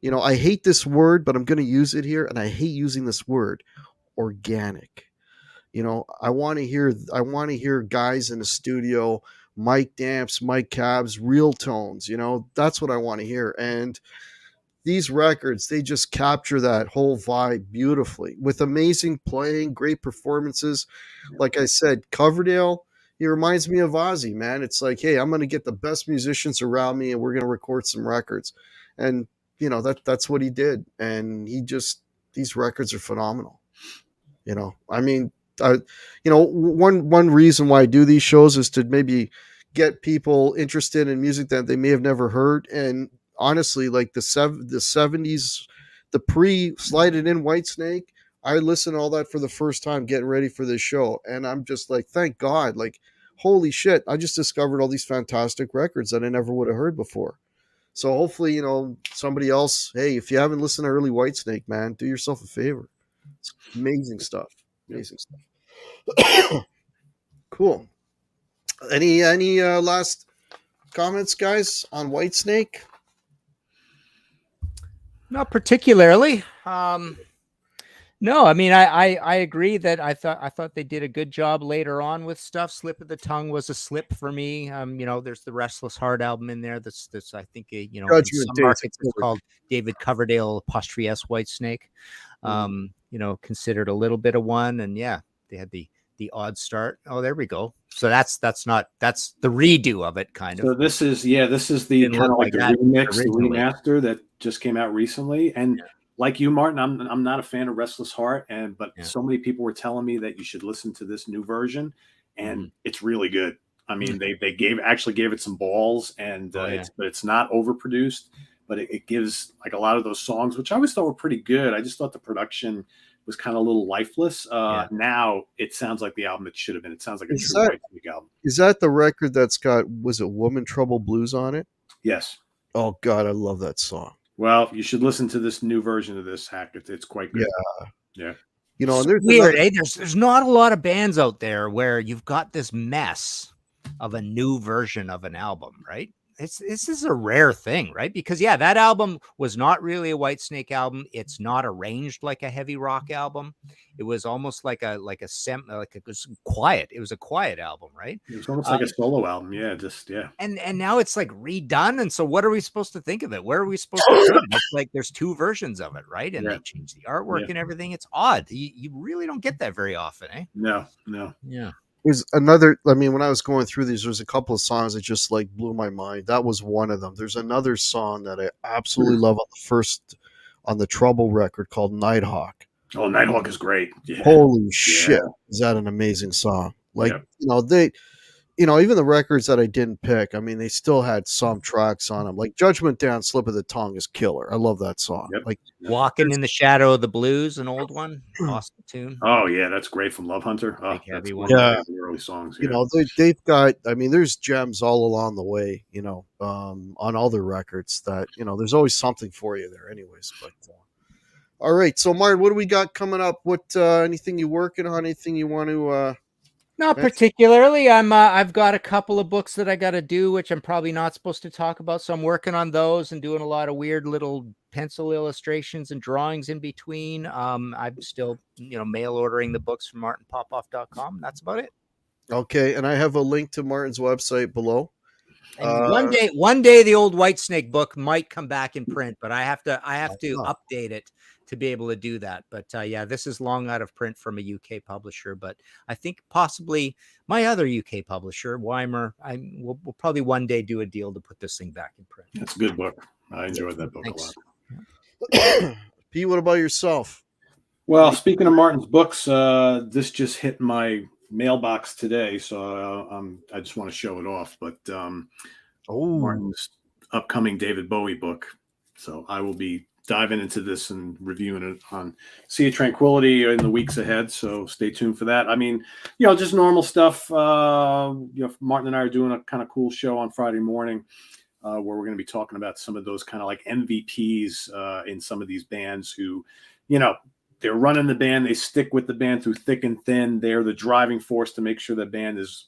S1: I hate this word, but I'm going to use it here. And I hate using this word, organic. I want to hear guys in the studio, mic damps, mic cabs, real tones. That's what I want to hear. And these records, they just capture that whole vibe beautifully with amazing playing, great performances. Like I said, Coverdale, he reminds me of Ozzy, man. It's like, hey, I'm going to get the best musicians around me and we're going to record some records. And, that's what he did. And these records are phenomenal. One reason why I do these shows is to maybe get people interested in music that they may have never heard. And honestly, like the 70s, the pre-slided in Whitesnake. I listened to all that for the first time getting ready for this show, and I'm just like, thank God, like, holy shit, I just discovered all these fantastic records that I never would have heard before. So hopefully, somebody else, hey, if you haven't listened to early Whitesnake, man, do yourself a favor. It's amazing stuff. Amazing stuff. Cool. Any last comments, guys, on Whitesnake?
S2: Not particularly. No, I mean, I agree that I thought they did a good job later on with stuff. Slip of the Tongue was a slip for me. There's the Restless Heart album in there. That's I think in
S1: Judgment
S2: some
S1: Day,
S2: markets it's called David Coverdale apostrophe S Whitesnake. Considered a little bit of one, and yeah, they had the odd start. Oh, there we go. So that's the redo of it, kind of.
S3: So this is the kind of like the remix, the remaster that just came out recently, and. Like you, Martin, I'm not a fan of Restless Heart, but so many people were telling me that you should listen to this new version, and it's really good. I mean, they actually gave it some balls, and it's not overproduced, but it gives like a lot of those songs, which I always thought were pretty good. I just thought the production was kind of a little lifeless. Now it sounds like the album it should have been. It sounds like a true Whitesnake album.
S1: Is that the record that's got, was it Woman Trouble Blues on it?
S3: Yes.
S1: Oh God, I love that song.
S3: Well, you should listen to this new version of this, Hack. It's quite good. Yeah.
S2: There's weird. There's not a lot of bands out there where you've got this mess of a new version of an album, right? This is a rare thing, right? Because that album was not really a Whitesnake album. It's not arranged like a heavy rock album. It was almost like it was quiet. It was a quiet album, right?
S3: It was almost like a solo album.
S2: And now it's like redone. And so what are we supposed to think of it? Where are we supposed to put it? It's like there's two versions of it, right? And they change the artwork and everything. It's odd. You really don't get that very often, eh?
S3: No.
S2: Yeah.
S1: There's another, when I was going through these, there's a couple of songs that just like blew my mind. That was one of them. There's another song that I absolutely love on the Trouble record called Nighthawk.
S3: Oh, Nighthawk is great. Yeah.
S1: Holy shit. Is that an amazing song? Like, even the records that I didn't pick, they still had some tracks on them. Like Judgment Day on Slip of the Tongue is killer. I love that song.
S3: Yep.
S1: Like
S2: Walking in the Shadow of the Blues, an old one. Awesome tune.
S3: Oh yeah, that's great from Love Hunter. Oh,
S2: heavy one.
S3: The early songs.
S1: They've got, there's gems all along the way, on all their records that, there's always something for you there anyways. But all right. So Martin, what do we got coming up? What, anything you working on? Anything you want to,
S2: Not particularly. I've got a couple of books that I got to do, which I'm probably not supposed to talk about. So I'm working on those and doing a lot of weird little pencil illustrations and drawings in between. I'm still, mail ordering the books from martinpopoff.com. That's about it.
S1: Okay. And I have a link to Martin's website below.
S2: And one day the old Whitesnake book might come back in print, but I have to update it to be able to do that. But this is long out of print from a UK publisher, but I think possibly my other UK publisher, Weimer, we'll probably one day do a deal to put this thing back in print.
S3: That's a good book. I enjoyed that book
S2: Thanks.
S3: a lot.
S1: Pete, what about yourself?
S3: Well, speaking of Martin's books, this just hit my mailbox today, so I just want to show it off. But Martin's upcoming David Bowie book, so I will be diving into this and reviewing it on Sea of Tranquility in the weeks ahead. So stay tuned for that. Just normal stuff. Martin and I are doing a kind of cool show on Friday morning where we're going to be talking about some of those kind of like MVPs in some of these bands who, they're running the band. They stick with the band through thick and thin. They're the driving force to make sure the band is,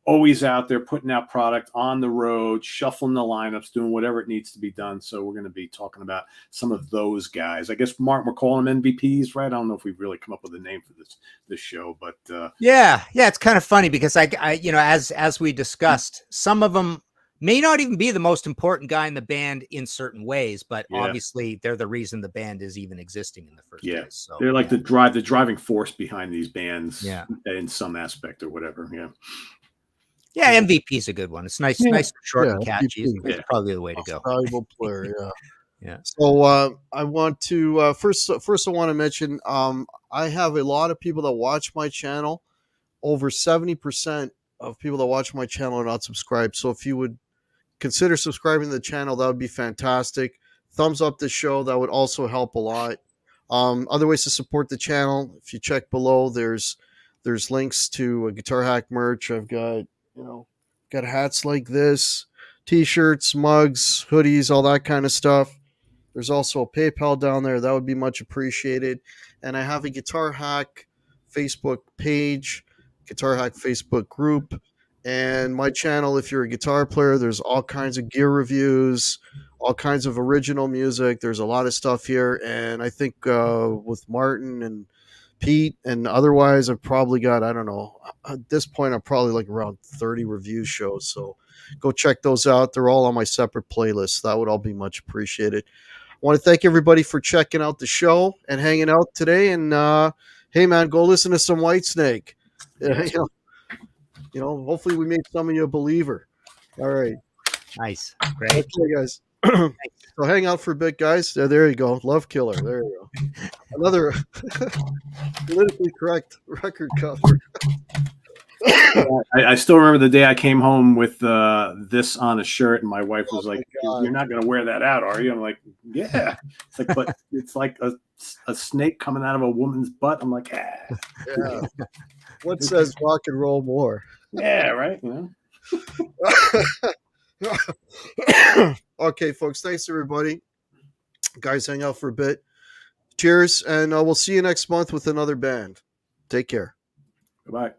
S3: always out there putting out product on the road, shuffling the lineups, doing whatever it needs to be done. So we're going to be talking about some of those guys. I guess, Martin, we're calling them MVPs, right? I don't know if we've really come up with a name for this show, but
S2: yeah, it's kind of funny because I as we discussed, some of them may not even be the most important guy in the band in certain ways, but obviously they're the reason the band is even existing in the first place. So
S3: they're like the driving force behind these bands in some aspect or whatever.
S2: Yeah, MVP is a good one. It's nice, short and catchy. It's probably the way to go.
S1: Valuable player,
S2: yeah.
S1: So I want to first I want to mention I have a lot of people that watch my channel. Over 70% of people that watch my channel are not subscribed. So if you would consider subscribing to the channel, that would be fantastic. thumbs up the show. That would also help a lot. Other ways to support the channel, if you check below, there's links to Guitar Hack merch. I've got, got hats like this, t-shirts, mugs, hoodies, all that kind of stuff. There's also a PayPal down there. That would be much appreciated. And I have a Guitar Hack Facebook page, Guitar Hack Facebook group, and my channel. If you're a guitar player, there's all kinds of gear reviews, all kinds of original music. There's a lot of stuff here. And I think with Martin and Pete and otherwise, I've probably got, I don't know, at this point, I'm probably like around 30 review shows. So go check those out. They're all on my separate playlists. That would all be much appreciated. I want to thank everybody for checking out the show and hanging out today. And hey, man, go listen to some Whitesnake. Hopefully we made some of you a believer. All right.
S2: Nice. Great.
S1: Okay, guys. So hang out for a bit, guys. There you go. Love Killer. There you go. Another politically correct record cover.
S3: I still remember the day I came home with this on a shirt, and my wife was like, "You're not going to wear that out, are you?" I'm like, "Yeah." It's like, but it's like a snake coming out of a woman's butt. I'm like, "Ah."
S1: Yeah. What says rock and roll more?
S3: Yeah, right.
S1: Okay, folks. Thanks, everybody. Guys, hang out for a bit. Cheers, and we'll see you next month with another band. Take care.
S3: Goodbye.